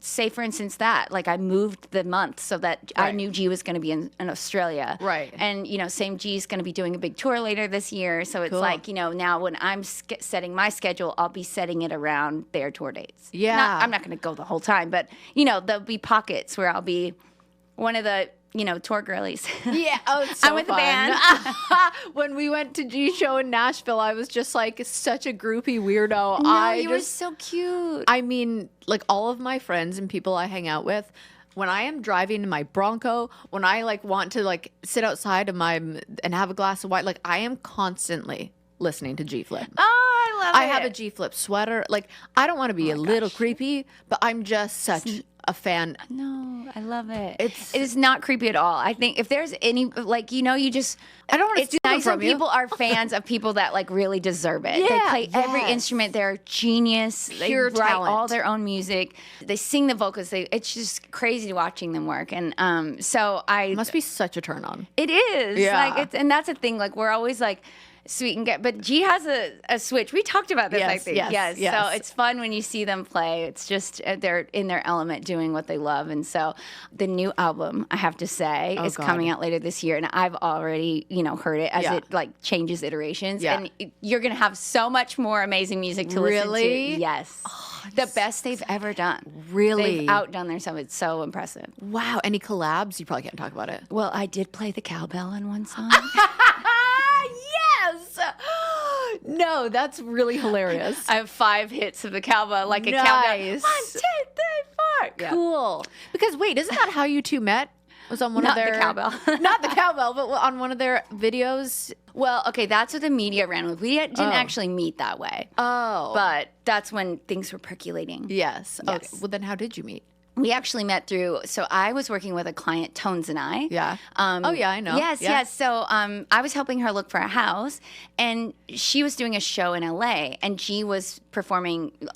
Say, for instance, that, like, I moved the month so that I knew G was going to be in Australia. Right. And, same G's going to be doing a big tour later this year. So it's like, now when I'm setting my schedule, I'll be setting it around their tour dates. Yeah. I'm not going to go the whole time, but, there'll be pockets where I'll be one of the tour girlies. Yeah, oh, it's so I'm with the fun. band. When we went to G Show in Nashville, I was just like such a groupie weirdo. No, you were so cute. I mean, like all of my friends and people I hang out with, when I am driving in my Bronco, when I like want to like sit outside of and have a glass of wine, like I am constantly listening to G Flip. Oh, I love it. I have a G Flip sweater. Like I don't want to be a little creepy, but I'm just such a fan. No, I love it. It is not creepy at all. I think if there's any, like, you just, I don't want to it's steal nice it when from you. people are fans of people that like really deserve it. Yeah, They play every yes. instrument. They're genius. Pure they write talent. all their own music. They sing the vocals. It's just crazy watching them work. And so It must be such a turn on. it is. Yeah. Like and that's a thing. Like we're always like sweet and get, but G has a switch. We talked about this, I Yes, think. yes. So it's fun when you see them play. It's just they're in their element doing what they love. And so the new album, I have to say, is God. coming out later this year. And I've already, heard it as it like changes iterations. Yeah. And you're going to have so much more amazing music to listen Really? to. Yes. The best they've ever done. Really? They've outdone themselves. It's so impressive. Wow. Any collabs? You probably can't talk about it. Well, I did play the cowbell in one song. Yes. No, that's really hilarious. I have 5 hits of the cowbell, like a cowbell. 1, 2, 3, 4. Yeah. Cool. Because wait, isn't that how you two met? Was on one Not of their the cowbell. not the cowbell, but on one of their videos. Well, okay, that's what the media ran with. We didn't actually meet that way. Oh, But that's when things were percolating. yes. Okay. Yes. Well, then how did you meet? We actually met through, so I was working with a client, Tones and I. Yeah. Oh, yeah, I know. Yes, Yeah. yes. So I was helping her look for a house, and she was doing a show in LA, and she was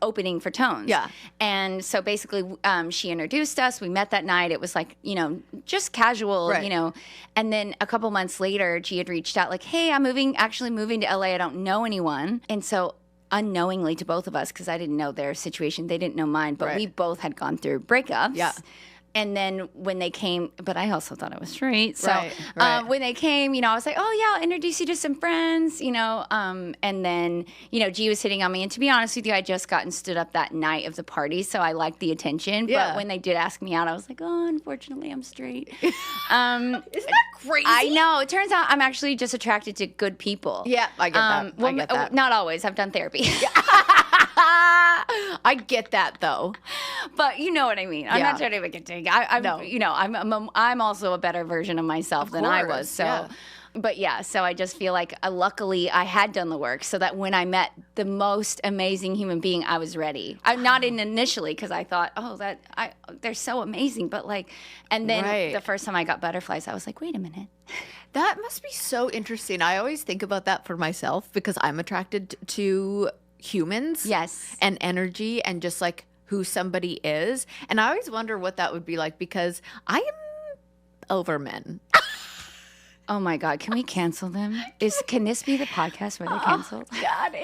opening for Tones. Yeah. And so basically, she introduced us. We met that night. It was like, just casual, Right. And then a couple months later, G had reached out like, hey, I'm actually moving to LA. I don't know anyone. And so unknowingly to both of us, because I didn't know their situation, they didn't know mine, but Right. we both had gone through breakups. Yeah. And then when they came, but I also thought I was straight. So Right. when they came, I was like, oh, yeah, I'll introduce you to some friends, and then, G was hitting on me. And to be honest with you, I just gotten stood up that night of the party, so I liked the attention. Yeah. But when they did ask me out, I was like, oh, unfortunately, I'm straight. Isn't that crazy? I know. It turns out I'm actually just attracted to good people. Yeah, I get that. I get that. Not always. I've done therapy. I get that though. But you know what I mean. I'm Yeah. not trying to make it dig. I'm also a better version of myself than I was. course, So, yeah. but yeah. So I just feel like luckily I had done the work, so that when I met the most amazing human being, I was ready. I'm not in initially because I thought, they're so amazing, but like, and then Right. the first time I got butterflies, I was like, wait a minute. That must be so interesting. I always think about that for myself because I'm attracted to humans. Yes. And energy and just like who somebody is. And I always wonder what that would be like because I am over men. Oh my God, can we cancel them? Can this be the podcast where they're canceled? God,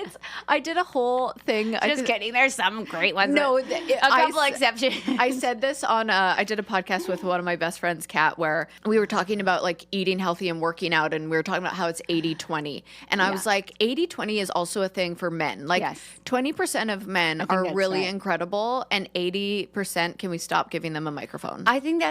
I did a whole thing. Just kidding. There's some great ones. No, a couple exceptions. I said this on, I did a podcast with one of my best friends, Kat, where we were talking about like eating healthy and working out. And we were talking about how it's 80-20. And I was like, 80-20 is also a thing for men. Like Yes. 20% of men think are that's really right. incredible. And 80%, can we stop giving them a microphone? I think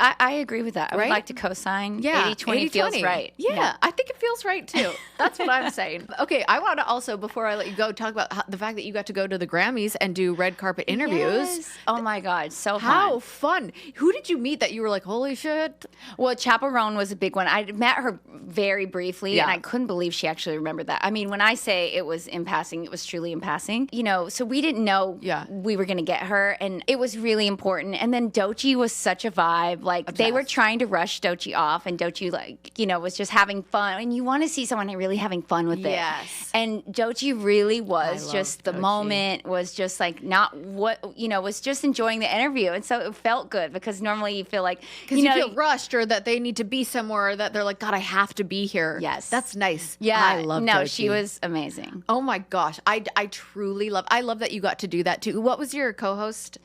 I agree with that. I would Right? like to co-sign. Yeah, 80-20 feels right. Yeah, I think it feels right too. That's what I'm saying. Okay, I want to also, before I let you go, talk about the fact that you got to go to the Grammys and do red carpet interviews. Yes. Oh my God, so How fun. fun. Who did you meet that you were like, holy shit? Well, Chaperone was a big one. I met her very briefly, Yeah. and I couldn't believe she actually remembered that. I mean, when I say it was in passing, it was truly in passing. So we didn't know we were going to get her, and it was really important. And then Doechii was such a vibe. Like, they were trying to rush Doechii off, and Doechii, was just having fun. And you want to see someone really having fun with it. Yes. And Doechii really was love just the Doechii. moment, was just like was just enjoying the interview. And so it felt good because normally you feel like, Because you feel rushed or that they need to be somewhere or that they're like, God, I have to be here. Yes. That's nice. yeah, I love no, Doechii. she was amazing. Oh my gosh. I truly I love that you got to do that too. What was your co-host?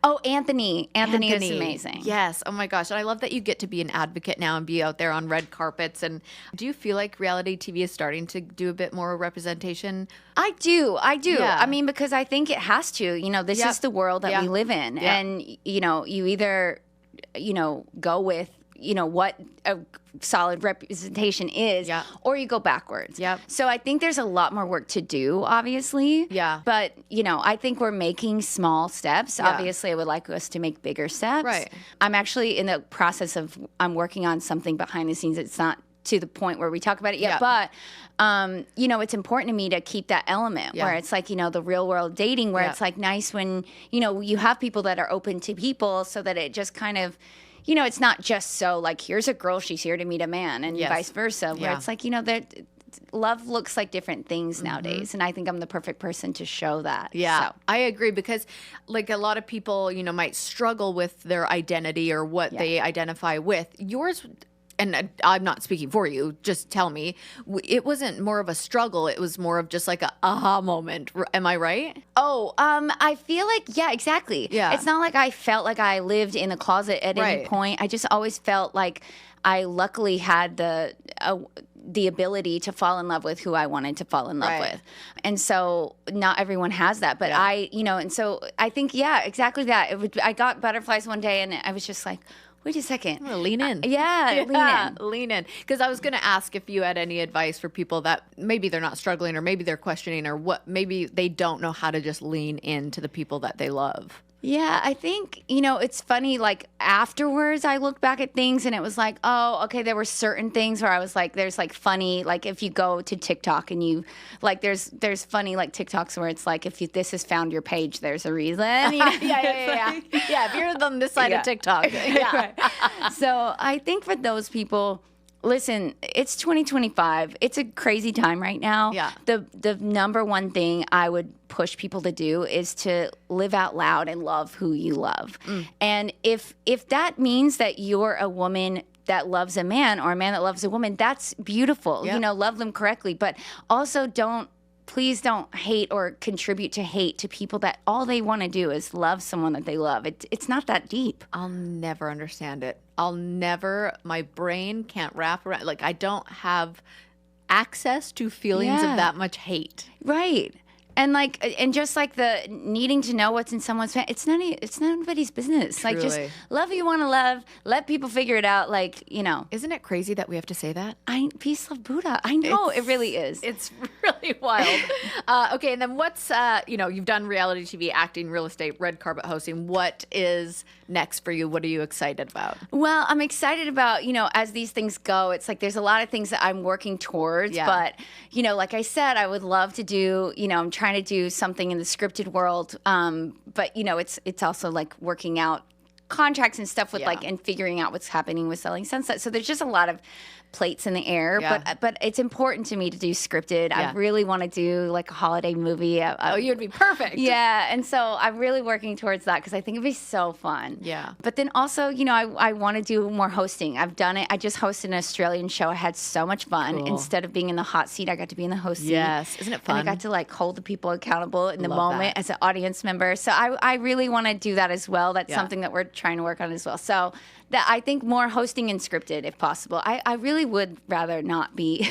Oh, Anthony. Anthony is amazing. Yes. Oh my gosh. And I love that you get to be an advocate now and be out there on red carpets. And do you feel like reality TV is starting to do a bit more representation? I do. Yeah. I mean, because I think it has to. This is the world that we live in. Yeah. And, you either, go with, what a solid representation is, or you go backwards. So I think there's a lot more work to do, obviously. But, I think we're making small steps. Obviously, I would like us to make bigger steps. Right. I'm actually in the process of, I'm working on something behind the scenes. It's not to the point where we talk about it yet, but it's important to me to keep that element where it's like, the real world dating, where it's like nice when, you have people that are open to people, so that it just kind of, it's not just so like, here's a girl, she's here to meet a man, and vice versa, where it's like, love looks like different things nowadays, and I think I'm the perfect person to show that. So. I agree, because like a lot of people, might struggle with their identity or what they identify with. Yours, and I'm not speaking for you, just tell me, it wasn't more of a struggle, it was more of just like a aha moment. Am I right? I feel like, exactly. It's not like I felt like I lived in the closet at any point. I just always felt like I luckily had the ability to fall in love with who I wanted to fall in love with. And so not everyone has that, but and so I think, exactly that. I got butterflies one day, and I was just like, wait a second. I'm gonna lean in. Lean in. Because I was going to ask if you had any advice for people that maybe they're not struggling, or maybe they're questioning, or what, maybe they don't know how to just lean into the people that they love. Yeah, I think, it's funny, like afterwards I look back at things and it was like, oh, okay, there were certain things where I was like, there's like funny, like if you go to TikTok and you, like there's funny like TikToks where it's like, this has found your page, there's a reason. Yeah, if you're on this side of TikTok. So I think for those people, listen, it's 2025. It's a crazy time right now. The number one thing I would push people to do is to live out loud and love who you love. And if that means that you're a woman that loves a man, or a man that loves a woman, that's beautiful. Love them correctly, but also please don't hate or contribute to hate to people that all they want to do is love someone that they love. It's not that deep. I'll never understand it. My brain can't wrap around, like I don't have access to feelings of that much hate. Right. And just like the needing to know what's in someone's fan, it's nobody's business. Truly. Like, just love who you want to love. Let people figure it out. Like, Isn't it crazy that we have to say that? Peace, love, Buddha. I know, it really is. It's really wild. Okay, and then what's, you've done reality TV, acting, real estate, red carpet hosting. What is next for you? What are you excited about? Well, I'm excited about, as these things go, it's like there's a lot of things that I'm working towards. But, like I said, I would love to do, I'm trying to do something in the scripted world. But, it's also like working out contracts and stuff with and figuring out what's happening with Selling Sunset. So there's just a lot of plates in the air, but it's important to me to do scripted. I really want to do like a holiday movie. You'd be perfect. And so I'm really working towards that because I think it'd be so fun. But then also, I want to do more hosting. I've done it. I just hosted an Australian show. I had so much fun. Cool. Instead of being in the hot seat, I got to be in the host seat. Isn't it fun? And I got to like hold the people accountable in the moment as an audience member. So I really want to do that as well. That's something that we're trying to work on as well. So that I think more hosting and scripted if possible. I really would rather not be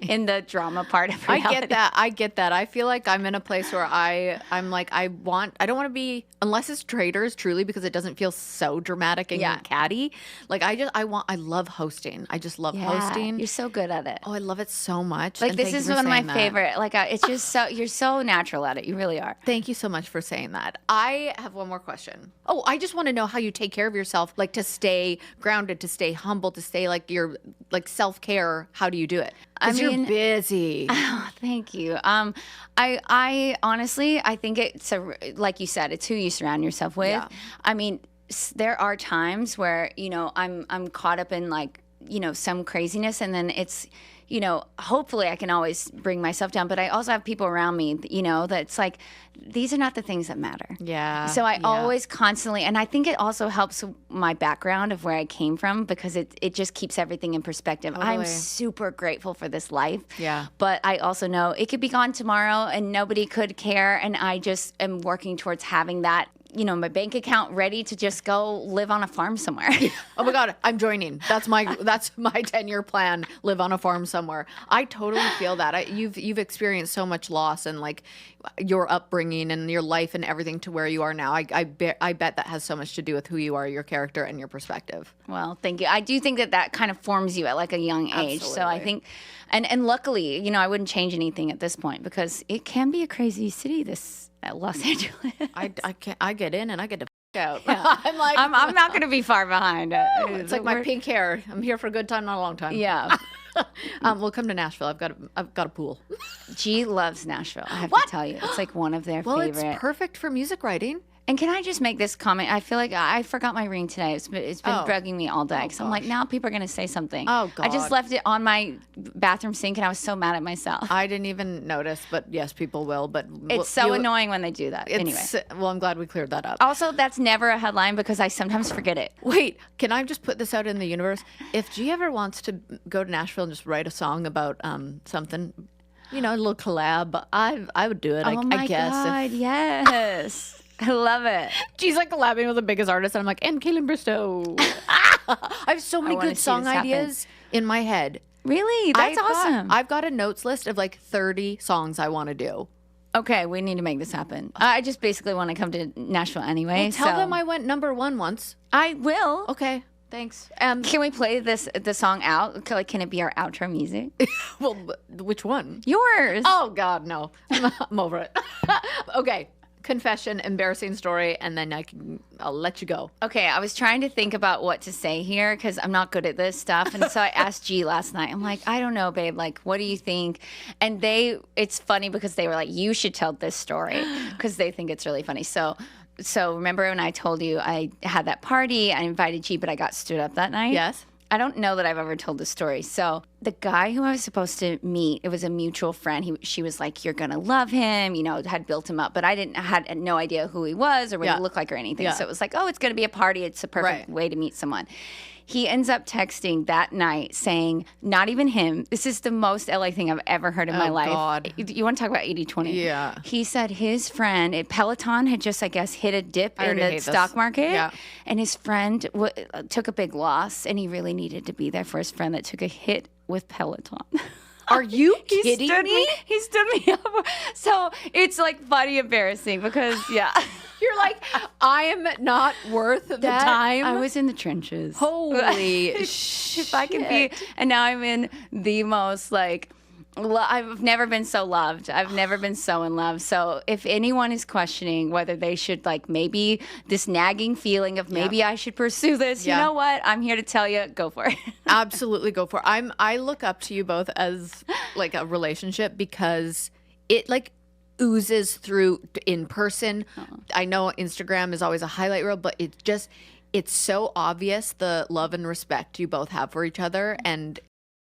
in the drama part of reality. I get that. I feel like I'm in a place where I'm like, I don't want to be, unless it's Traitors, truly, because it doesn't feel so dramatic and catty. Like I love hosting. I just love hosting. You're so good at it. Oh, I love it so much. Like, this is one of my favorite. Like, it's just so, you're so natural at it. You really are. Thank you so much for saying that. I have one more question. Oh, I just want to know how you take care of yourself, like to stay grounded, to stay humble, to stay like you're like self-care. How do you do it? You're busy. Oh, thank you. I honestly, I think it's like you said, it's who you surround yourself with. I mean, there are times where, I'm caught up in like, some craziness, and then it's, hopefully I can always bring myself down, but I also have people around me, that's like, these are not the things that matter. So I always constantly, and I think it also helps my background of where I came from, because it just keeps everything in perspective. Totally. I'm super grateful for this life. But I also know it could be gone tomorrow and nobody could care. And I just am working towards having that, my bank account ready to just go live on a farm somewhere. Oh my God, I'm joining. That's my 10-year plan. Live on a farm somewhere. I totally feel that. You've experienced so much loss and like your upbringing and your life and everything to where you are now. I bet that has so much to do with who you are, your character, and your perspective. Well, thank you. I do think that kind of forms you at like a young age. Absolutely. So I think, and luckily, I wouldn't change anything at this point because it can be a crazy city, this Los Angeles. I get in and I get to out. Yeah. I'm not going to be far behind. It's like my pink hair. I'm here for a good time, not a long time. Yeah. We'll come to Nashville. I've got a pool. G loves Nashville. I have to tell you, it's like one of their favorite. Well, it's perfect for music writing. And can I just make this comment? I feel like I forgot my ring today. It's been bugging me all day. So I'm like, now people are going to say something. Oh, God. I just left it on my bathroom sink, and I was so mad at myself. I didn't even notice, but yes, people will. But it's so annoying when they do that. Anyway. Well, I'm glad we cleared that up. Also, that's never a headline because I sometimes forget it. Wait, can I just put this out in the universe? If G ever wants to go to Nashville and just write a song about something, a little collab, I would do it. Oh my I guess. God, yes. I love it. She's like collabing with the biggest artist, and I'm like, and Kaitlyn Bristowe. I have so many good song ideas in my head. Really? That's awesome. I've got a notes list of like 30 songs I want to do. Okay, we need to make this happen. I just basically want to come to Nashville anyway. Well, tell them I went #1 once. I will. Okay, thanks. Can we play the song out? Like, can it be our outro music? Well, which one? Yours. Oh God, no. I'm over it. Okay. Confession, embarrassing story, and then I'll let you go. Okay, I was trying to think about what to say here because I'm not good at this stuff. And so I asked G last night. I'm like, I don't know, babe. Like, what do you think? And it's funny because they were like, you should tell this story because they think it's really funny. So remember when I told you I had that party, I invited G, but I got stood up that night? Yes. I don't know that I've ever told this story. So the guy who I was supposed to meet, it was a mutual friend. She was like, you're going to love him, had built him up. But I had no idea who he was or what he looked like or anything. So it was like, oh, it's going to be a party. It's a perfect way to meet someone. He ends up texting that night saying, not even him. This is the most LA thing I've ever heard in my life. God. You want to talk about 80-20? Yeah. He said his friend, Peloton had just, I guess, hit a dip in the stock market. Yeah. And his friend took a big loss, and he really needed to be there for his friend that took a hit with Peloton. Are you kidding me? He stood me up. So it's like funny embarrassing because, You're like, I am not worth the time. I was in the trenches. Holy shit. If I could be, and now I'm in the most like, I've never been so loved. I've never been so in love. So if anyone is questioning whether they should like maybe this nagging feeling of maybe I should pursue this, you know what? I'm here to tell you, go for it. Absolutely go for it. I look up to you both as like a relationship because it like oozes through in person. I know Instagram is always a highlight reel, but it's so obvious the love and respect you both have for each other. And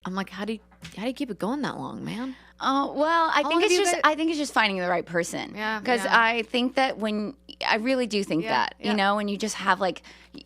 I'm like, how do you keep it going that long, man? Oh, well, I think it's just finding the right person. Yeah. Because I think that I really do think that, when you just have like,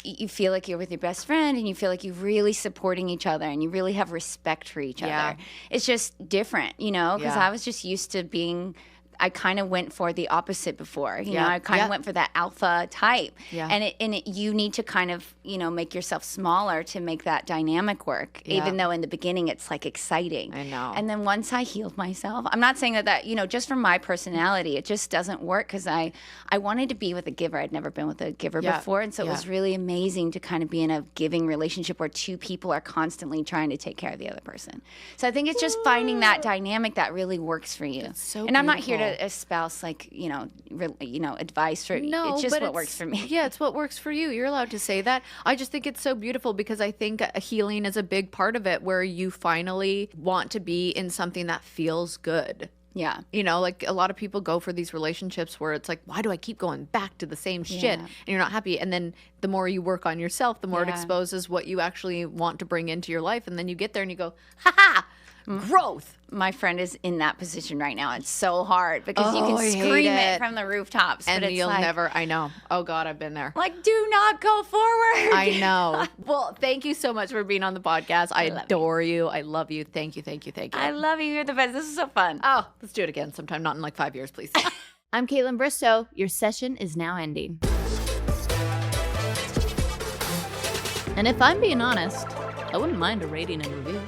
you feel like you're with your best friend and you feel like you're really supporting each other and you really have respect for each other. It's just different, because I was just used to being, I kind of went for the opposite before. I kind of went for that alpha type. Yeah. And you need to kind of, make yourself smaller to make that dynamic work, even though in the beginning it's like exciting. I know. And then once I healed myself, I'm not saying that, just from my personality, it just doesn't work because I wanted to be with a giver. I'd never been with a giver before. And so it was really amazing to kind of be in a giving relationship where two people are constantly trying to take care of the other person. So I think it's just finding that dynamic that really works for you. That's so and I'm not beautiful. here to espouse like advice for it's just what works for me. Yeah, it's what works for you. You're allowed to say that. I just think it's so beautiful because I think healing is a big part of it where you finally want to be in something that feels good. Yeah. Like a lot of people go for these relationships where it's like, why do I keep going back to the same shit? And you're not happy. And then the more you work on yourself, the more it exposes what you actually want to bring into your life. And then you get there and you go, ha-ha, growth. My friend is in that position right now. It's so hard because you can scream it from the rooftops. And but it's you'll like, never, I know. Oh God, I've been there. Like, do not go forward. I know. Well, thank you so much for being on the podcast. I adore you. I love you. Thank you, thank you, thank you. I love you. You're the best. This is so fun. Oh, let's do it again sometime. Not in like 5 years, please. I'm Kaitlyn Bristowe. Your session is now ending. And if I'm being honest, I wouldn't mind a rating and review.